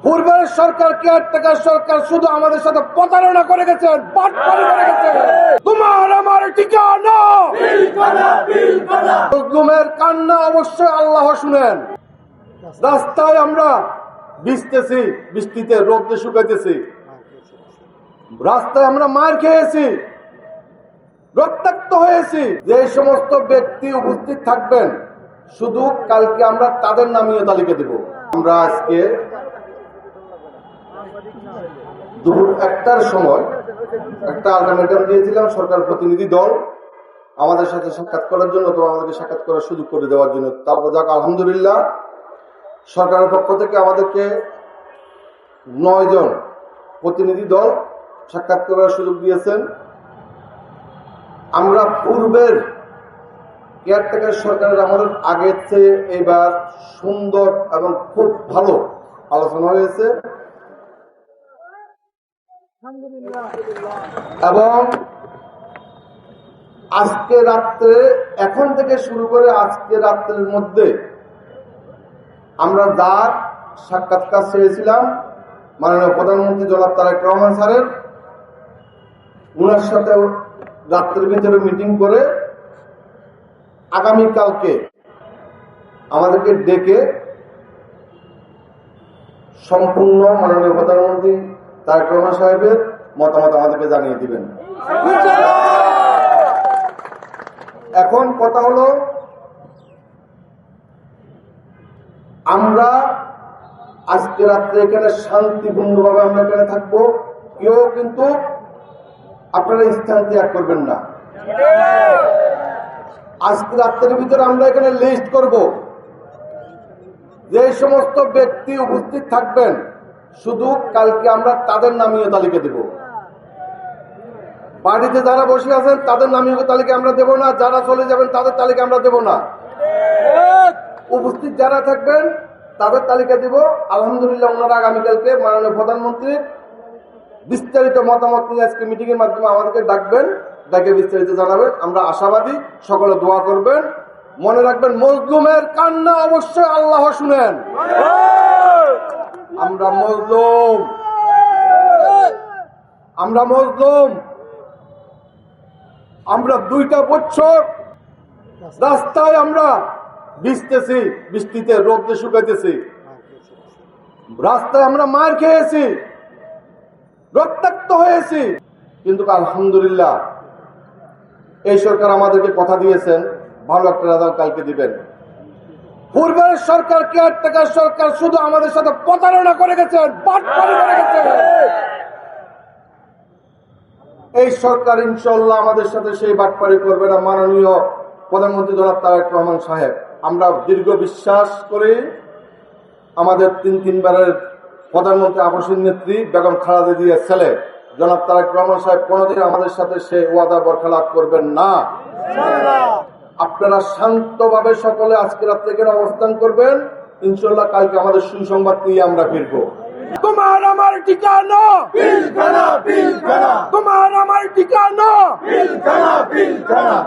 পূর্বের সরকার কেয়ারটেকার সরকার শুধু আমাদের সাথে প্রতারণা করে গেছেন, বাটপারি করে গেছেন। তোমার আমার ঠিকানা মজলুমের কান্না অবশ্যই আল্লাহ শুনেন। রাস্তায় আমরা ভিজতেছি, বৃষ্টিতে রোদে শুকাইতেছি, রাস্তায় আমরা মার খেয়েছি, রক্তাক্ত হয়েছি। যে সমস্ত ব্যক্তি উপস্থিত থাকবেন শুধু কালকে আমরা তাদের নামীয় তালিকা দেব। আমরা আজকে দুপুর 1টার সময় একটা আলটিমেটাম দিয়েছিলাম সরকার প্রতিনিধি দল আমাদের সাথে সাক্ষাৎ করার জন্য, তো আমাদেরকে সাক্ষাৎ করার সুযোগ করে দেওয়ার জন্য। তারপর যাক আলহামদুলিল্লাহ সরকারের পক্ষ থেকে আমাদেরকে 9 জন প্রতিনিধি দল সাক্ষাৎ করার সুযোগ দিয়েছেন। আমরা পূর্বের কেয়ারটেকার সরকারের আমাদের আগের চেয়ে এবার সুন্দর এবং খুব ভালো আলোচনা হয়েছে এবং আজকে রাত্রে এখন থেকে শুরু করে আজকে রাত্রের মধ্যে আমরা যার সাক্ষাৎকার চেয়েছিলাম মাননীয় প্রধানমন্ত্রী জনাব তারেক রহমান স্যারের, উনার সাথে রাত্রের ভিতরে মিটিং করে আগামীকালকে আমাদেরকে ডেকে সম্পূর্ণ মাননীয় প্রধানমন্ত্রী তারেক রহমান সাহেবের মতামত আমাদেরকে জানিয়ে দিবেন। এখন কথা হলো আমরা আজকে রাত্রে এখানে শান্তিপূর্ণভাবে আমরা এখানে থাকবো। কেউ কিন্তু আপনারা স্থান ত্যাগ করবেন না। আজকে রাত্রের ভিতরে আমরা এখানে লিস্ট করব যে সমস্ত ব্যক্তি উপস্থিত থাকবেন শুধু কালকে আমরা তাদের নামীয় তালিকা দেব। বাড়িতে যারা বসে আছেন তাদের নামীয় তালিকা আমরা দেব না, যারা চলে যাবেন তাদের তালিকা আমরা দেব না। উপস্থিত যারা থাকবেন তাদের তালিকা দেব। আলহামদুলিল্লাহ ওনারা আগামীকালকে মাননীয় প্রধানমন্ত্রীর বিস্তারিত মতামত নিয়ে আজকে মিটিং এর মাধ্যমে আমাদেরকে ডাকবেন, ডাকে বিস্তারিত জানাবেন। আমরা আশাবাদী, সকলে দোয়া করবেন। মনে রাখবেন মজলুমের কান্না অবশ্যই আল্লাহ শুনেন। আমরা মজলুম, আমরা মজলুম। আমরা 2টা বছর রাস্তায় আমরা ভিজতেছি, বৃষ্টিতে রোদে শুকাইতেছি, রাস্তায় আমরা মার খেয়েছি, রক্তাক্ত হয়েছি, কিন্তু আলহামদুলিল্লাহ এই সরকার আমাদেরকে কথা দিয়েছেন ভালো একটা রেজাল্ট কালকে দিবেন। পূর্বের সরকার কেয়ারটেকার সরকার শুধু আমাদের সাথে প্রতারণা করে গেছেন, বাটপারি করে গেছেন। এই সরকার ইনশাআল্লাহ আমাদের সাথে সেই বাটপারি করবে না। মাননীয় প্রধানমন্ত্রী জনাব তারেক রহমান সাহেব, আমরা দীর্ঘ বিশ্বাস করি আমাদের 3বারের প্রধানমন্ত্রী আবাসীর নেত্রী বেগম খালেদা জিয়ার ছেলে জনাব তারেক রহমান সাহেব কোনদিন আমাদের সাথে সেই ওয়াদা বরখেলাপ করবেন না। আপনারা শান্তভাবে সকলে আজকে রাত্রে এখানে অবস্থান করবেন। ইনশাআল্লাহ কালকে আমাদের সুসংবাদ নিয়ে আমরা ফিরবো। তোমার আমার ঠিকানা পিলখানা, পিলখানা। তোমার আমার ঠিকানা পিলখানা, পিলখানা।